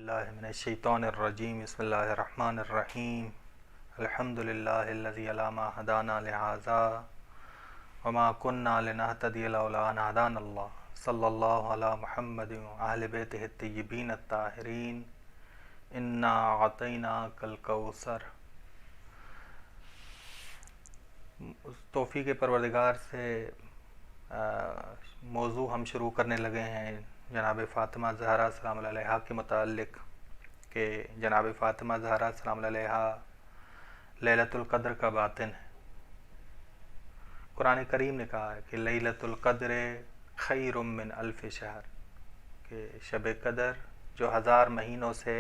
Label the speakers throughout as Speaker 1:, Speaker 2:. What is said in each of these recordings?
Speaker 1: باللہ من الشیطان الرجیم بسم اللہ الرحمن الرحیم الحمد للہ الذی علی ما ہدانا لہذا وما کننا لنہتدی لولا ان ہدانا اللہ صلی اللہ علی محمد واہل بیتہ الطیبین الطاہرین انا اعطیناک الکوثر۔ توفیق پروردگار سے موضوع ہم شروع کرنے لگے ہیں جناب فاطمہ زہرا سلام اللہ علیہا کے متعلق کہ جناب فاطمہ زہرا سلام اللہ علیہا لیلۃ القدر کا باطن ہے۔ قرآن کریم نے کہا ہے کہ لیلۃ القدر خیر من الف شہر، کہ شب قدر جو 1000 مہینوں سے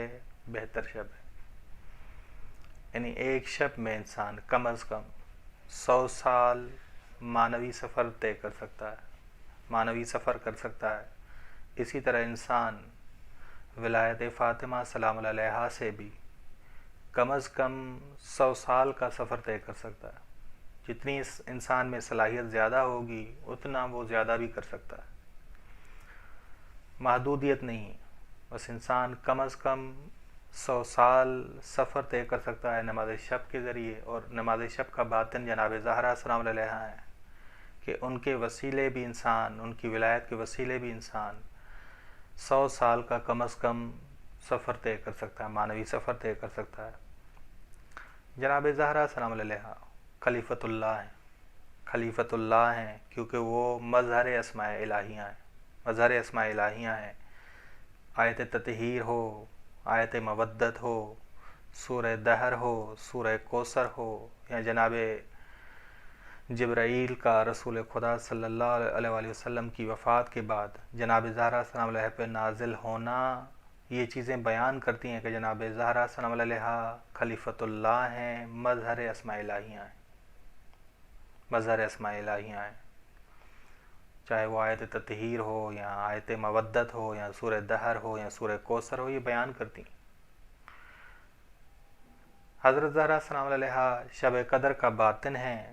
Speaker 1: بہتر شب ہے، یعنی ایک شب میں انسان کم از کم 100 سال معنوی سفر طے کر سکتا ہے، معنوی سفر کر سکتا ہے۔ اسی طرح انسان ولایت فاطمہ سلام اللہ علیہا سے بھی کم از کم 100 سال کا سفر طے کر سکتا ہے۔ جتنی اس انسان میں صلاحیت زیادہ ہوگی اتنا وہ زیادہ بھی کر سکتا ہے، محدودیت نہیں، بس انسان کم از کم 100 سال سفر طے کر سکتا ہے نماز شب کے ذریعے۔ اور نماز شب کا باطن جناب زہرا سلام اللہ علیہا ہے کہ ان کے وسیلے بھی انسان، ان کی ولایت کے وسیلے بھی انسان 100 سال کا کم از کم سفر طے کر سکتا ہے، معنوی سفر طے کر سکتا ہے۔ جناب زہرا سلام اللہ علیہا خلیفۃ اللہ ہیں، خلیفۃ اللہ ہیں کیونکہ وہ مظہر اسماء الہیہ ہیں، مظہر اسماء الہیہ ہیں۔ آیت تطہیر ہو، آیت مودت ہو، سورہ دہر ہو، سورہ کوثر ہو، یا جناب جبرائیل کا رسول خدا صلی اللہ علیہ وآلہ وسلم کی وفات کے بعد جناب زہرا سلام علیہ پہ نازل ہونا، یہ چیزیں بیان کرتی ہیں کہ جناب زہرا سلام علیہ خلیفۃ اللہ ہیں، مظہر اسماء الہیہ ہیں، مظہر اسماء الہیہ ہیں۔ چاہے وہ آیت تطہیر ہو یا آیت مودت ہو یا سورہ دہر ہو یا سورہ کوثر ہو، یہ بیان کرتی ہیں۔ حضرت زہرا سلام علیہ شب قدر کا باطن ہے۔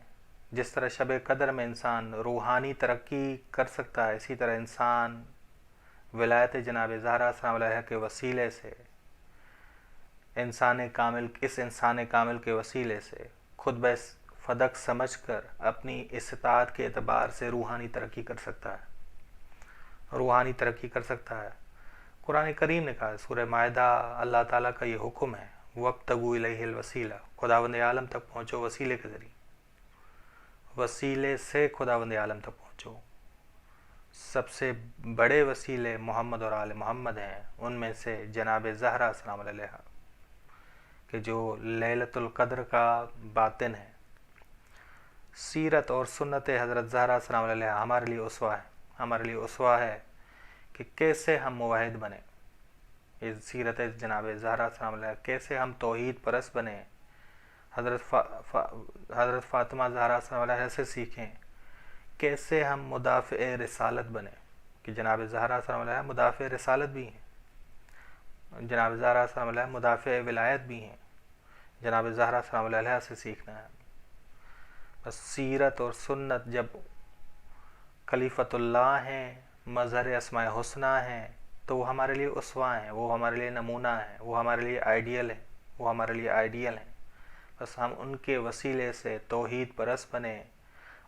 Speaker 1: جس طرح شب قدر میں انسان روحانی ترقی کر سکتا ہے، اسی طرح انسان ولایت جناب زہرا سلام علیہ کے وسیلے سے، انسان کامل کے وسیلے سے خود بس فدق سمجھ کر اپنی استطاعت کے اعتبار سے روحانی ترقی کر سکتا ہے، روحانی ترقی کر سکتا ہے۔ قرآن کریم نے کہا، سورہ مائدہ اللہ تعالیٰ کا یہ حکم ہے، وَابْتَغُوا إِلَيْهِ الْوَسِيلَةَ، خداوند عالم تک پہنچو وسیلے کے ذریعے، وسیلے سے خداوند عالم تک پہنچو۔ سب سے بڑے وسیلے محمد اور آل محمد ہیں، ان میں سے جناب زہرا سلام علیہ کہ جو لیلۃ القدر کا باطن ہے۔ سیرت اور سنت حضرت زہرا سلام علیہ ہمارے لیے اسوہ ہے، ہمارے لیے اسوہ ہے کہ کیسے ہم موحد بنیں۔ یہ سیرت جناب زہرا سلام علیہ، کیسے ہم توحید پرست بنیں، حضرت فاطمہ زہرا سلام علیہ سے سیکھیں۔ کیسے ہم مدافع رسالت بنیں، کہ جناب زہرا سلام علیہ مدافع رسالت بھی ہیں، جناب زہرا سلام علیہ مدافع ولایت بھی ہیں۔ جناب زہرا سلام علیہ سے سیکھنا ہے۔ بس سیرت اور سنت جب خلیفۃ اللہ ہیں، مظہر اسماء حسنہ ہیں، تو وہ ہمارے لیے اسوہ ہیں، وہ ہمارے لیے نمونہ ہیں، وہ ہمارے لیے آئیڈیل ہیں، وہ ہمارے لیے آئیڈیل ہیں۔ بس ہم ان کے وسیلے سے توحید پرست بنیں،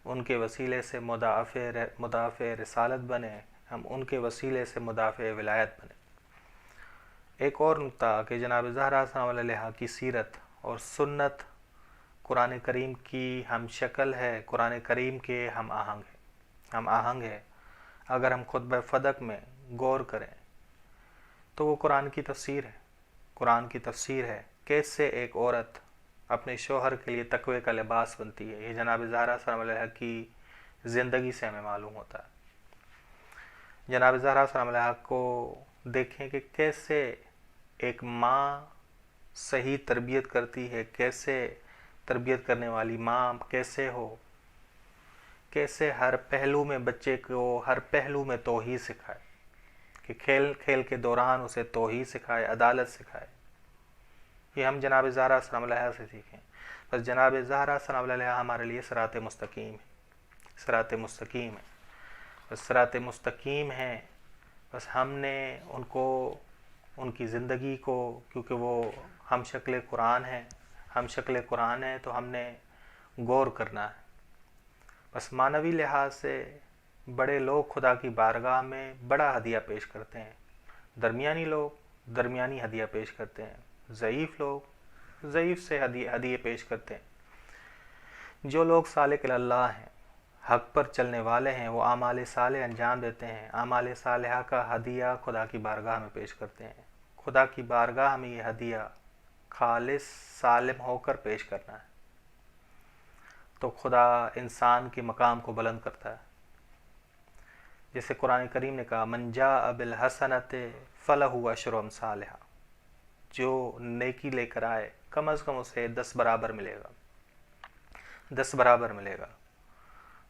Speaker 1: ان کے وسیلے سے مدافع رسالت بنیں، ہم ان کے وسیلے سے مدافع ولایت بنیں۔ ایک اور نکتہ کہ جناب زہرا سلام علیہ کی سیرت اور سنت قرآن کریم کی ہم شکل ہے، قرآن کریم کے ہم آہنگ ہے۔ اگر ہم خطبہ فدق میں غور کریں تو وہ قرآن کی تفسیر ہے، قرآن کی تفسیر ہے۔ کیسے ایک عورت اپنے شوہر کے لیے تقوی کا لباس بنتی ہے، یہ جناب زہرا سلام علیہ کی زندگی سے ہمیں معلوم ہوتا ہے۔ جناب زہرا سلام علیہ کو دیکھیں کہ کیسے ایک ماں صحیح تربیت کرتی ہے، کیسے تربیت کرنے والی ماں کیسے ہو، کیسے ہر پہلو میں بچے کو ہر پہلو میں توحید سکھائے، کہ کھیل کے دوران اسے توحید سکھائے، عدالت سکھائے۔ یہ ہم جناب زہرا سلام علیہ سے سیکھیں۔ بس جناب زہرا سلام علیہ ہمارے لیے صراط مستقیم ہے، صراط مستقیم ہے، بس صراط مستقیم ہے۔ بس ہم نے ان کو ان کی زندگی کو، کیونکہ وہ ہم شکل قرآن ہیں تو ہم نے غور کرنا ہے۔ بس معنوی لحاظ سے بڑے لوگ خدا کی بارگاہ میں بڑا ہدیہ پیش کرتے ہیں، درمیانی لوگ درمیانی ہدیہ پیش کرتے ہیں، ضعیف لوگ ضعیف سے ہدیے پیش کرتے ہیں۔ جو لوگ سالک اللہ ہیں، حق پر چلنے والے ہیں، وہ اعمال صالح انجام دیتے ہیں، اعمال صالحہ کا ہدیہ خدا کی بارگاہ میں پیش کرتے ہیں۔ خدا کی بارگاہ میں یہ ہدیہ خالص سالم ہو کر پیش کرنا ہے، تو خدا انسان کے مقام کو بلند کرتا ہے۔ جیسے قرآن کریم نے کہا من جاء بالحسنۃ فلہ عشر امثالھا، جو نیکی لے کر آئے کم از کم اسے 10 برابر ملے گا، 10 برابر ملے گا۔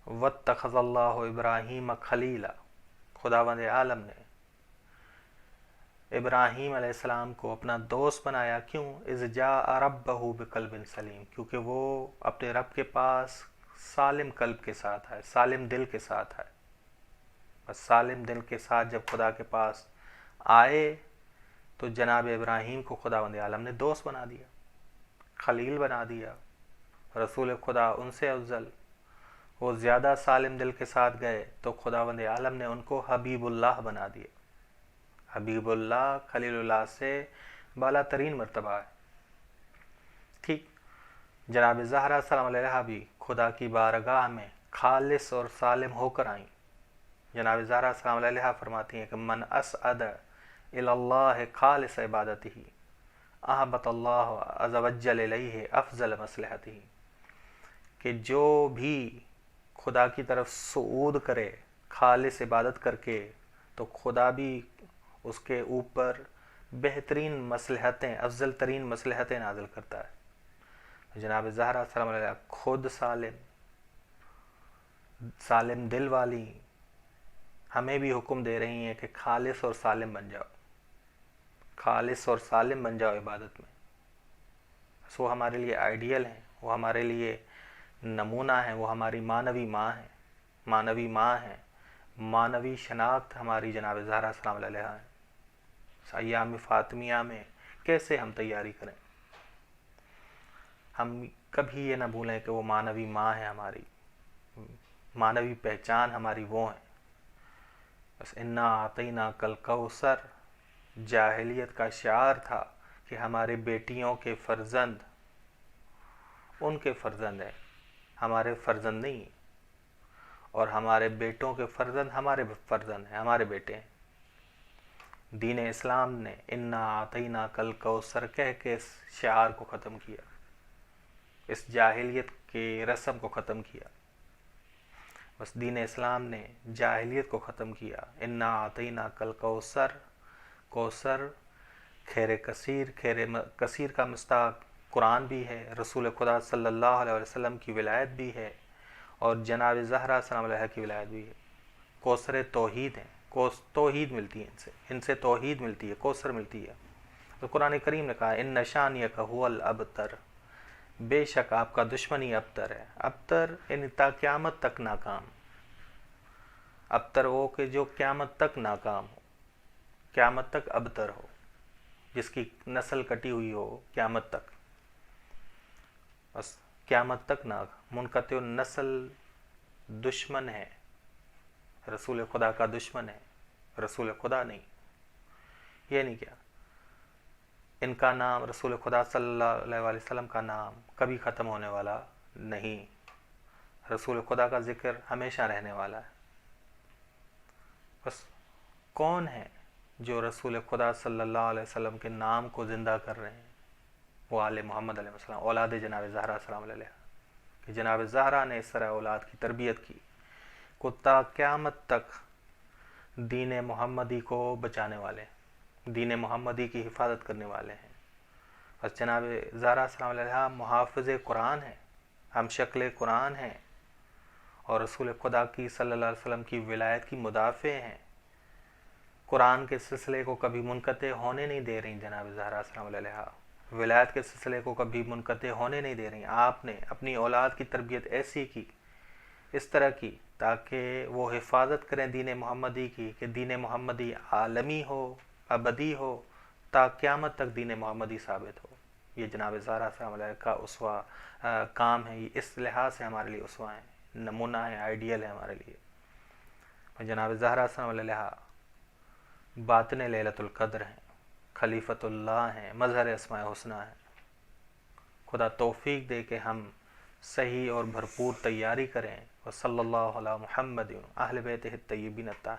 Speaker 1: واتخذ اللہ ابراہیم خلیلا، خداوند عالم نے ابراہیم علیہ السلام کو اپنا دوست بنایا، کیوں؟ اذ جاء ربہ بقلب سلیم، کیونکہ وہ اپنے رب کے پاس سالم قلب کے ساتھ آئے، سالم دل کے ساتھ آئے۔ بس سالم دل کے ساتھ جب خدا کے پاس آئے تو جناب ابراہیم کو خداوند عالم نے دوست بنا دیا، خلیل بنا دیا، رسول خدا ان سے افضل۔ وہ زیادہ سالم دل کے ساتھ گئے تو خداوند عالم نے ان کو حبیب اللہ بنا دیا۔ حبیب اللہ خلیل اللہ سے بالا ترین مرتبہ ہے۔ ٹھیک، جناب زہرا سلام علیہا بھی خدا کی بارگاہ میں خالص اور سالم ہو کر آئیں۔ جناب زہرا سلام علیہا فرماتی ہیں کہ من اسعد الی اللہ خالص عبادتہ احبط اللہ عز وجل الیہ افضل مصلحتہ، کہ جو بھی خدا کی طرف صعود کرے خالص عبادت کر کے تو خدا بھی اس کے اوپر بہترین مصلحتیں، افضل ترین مصلحتیں نازل کرتا ہے۔ جناب زہرا سلام علیہ خود سالم دل والی ہمیں بھی حکم دے رہی ہیں کہ خالص اور سالم بن جاؤ، خالص اور سالم بن جاؤ عبادت میں۔ بس وہ ہمارے لیے آئیڈیل ہیں، وہ ہمارے لیے نمونہ ہیں، وہ ہماری معنوی ماں ہیں، معنوی ماں ہیں، معنوی شناخت ہماری جناب زہرا سلام علیہ ہیں۔ ایام فاطمیہ میں کیسے ہم تیاری کریں؟ ہم کبھی یہ نہ بھولیں کہ وہ معنوی ماں ہے، ہماری معنوی پہچان ہماری وہ ہیں۔ بس انا اعطیناک الکوثر جاہلیت کا شعار تھا کہ ہمارے بیٹیوں کے فرزند ان کے فرزند ہیں، ہمارے فرزند نہیں، اور ہمارے بیٹوں کے فرزند ہمارے فرزند ہیں، ہمارے بیٹے ہیں۔ دین اسلام نے انا اعطیناک الکوثر کہہ کے اس شعار کو ختم کیا، اس جاہلیت کی رسم کو ختم کیا۔ بس دین اسلام نے جاہلیت کو ختم کیا۔ انا اعطیناک الکوثر، کوثر خیر کثیر، خیر کثیر کا مصداق قرآن بھی ہے، رسول خدا صلی اللہ علیہ وسلم کی ولایت بھی ہے، اور جناب زہرا سلام علیہ کی ولایت بھی ہے۔ کوثر توحید ہیں، توحید ملتی ہے ان سے توحید ملتی ہے، کوثر ملتی ہے۔ تو قرآن کریم نے کہا ان شانیک هو الابتر، بے شک آپ کا دشمن ہی ابتر ہے۔ ابتر یعنی تا قیامت تک ناکام، ابتر وہ کہ جو قیامت تک ناکام ہو، قیامت تک ابتر ہو، جس کی نسل کٹی ہوئی ہو قیامت تک، بس قیامت تک نہ منقطع النسل دشمن ہے، رسول خدا کا دشمن ہے، رسول خدا نہیں۔ یہ نہیں کیا ان کا نام، رسول خدا صلی اللہ علیہ وآلہ وسلم کا نام کبھی ختم ہونے والا نہیں، رسول خدا کا ذکر ہمیشہ رہنے والا ہے۔ بس کون ہے جو رسول خدا صلی اللہ علیہ وسلم کے نام کو زندہ کر رہے ہیں؟ وہ آل محمد علیہ السلام، اولاد جناب زہرا سلام علیہ، کہ جناب زہرا نے اس طرح اولاد کی تربیت کی کو تا قیامت تک دین محمدی کو بچانے والے، دین محمدی کی حفاظت کرنے والے ہیں۔ بس جناب زہرا سلام علیہ محافظ قرآن ہیں، ہم شکل قرآن ہیں، اور رسول خدا کی صلی اللہ علیہ وسلم کی ولایت کی مدافع ہیں، قرآن کے سلسلے کو کبھی منقطع ہونے نہیں دے رہی جناب زہرا سلام علیہ، ولایت کے سلسلے کو کبھی منقطع ہونے نہیں دے رہی۔ آپ نے اپنی اولاد کی تربیت ایسی کی، اس طرح کی تاکہ وہ حفاظت کریں دین محمدی کی، کہ دین محمدی عالمی ہو، ابدی ہو، تا قیامت تک دین محمدی ثابت ہو. یہ جناب زہرا سلام علیہ کا اسوہ کام ہے، یہ اس لحاظ سے ہمارے لیے اسوہ ہیں، نمونہ ہے، آئیڈیل ہے ہمارے لیے. جناب زہرا سلام علیہ باطن لیلۃ القدر ہیں، خلیفۃ اللہ ہیں، مظہر اسماء حسنہ ہیں. خدا توفیق دے کہ ہم صحیح اور بھرپور تیاری کریں. وصلی اللہ علی محمد اہل بیتہ الطیبین الطاہرین.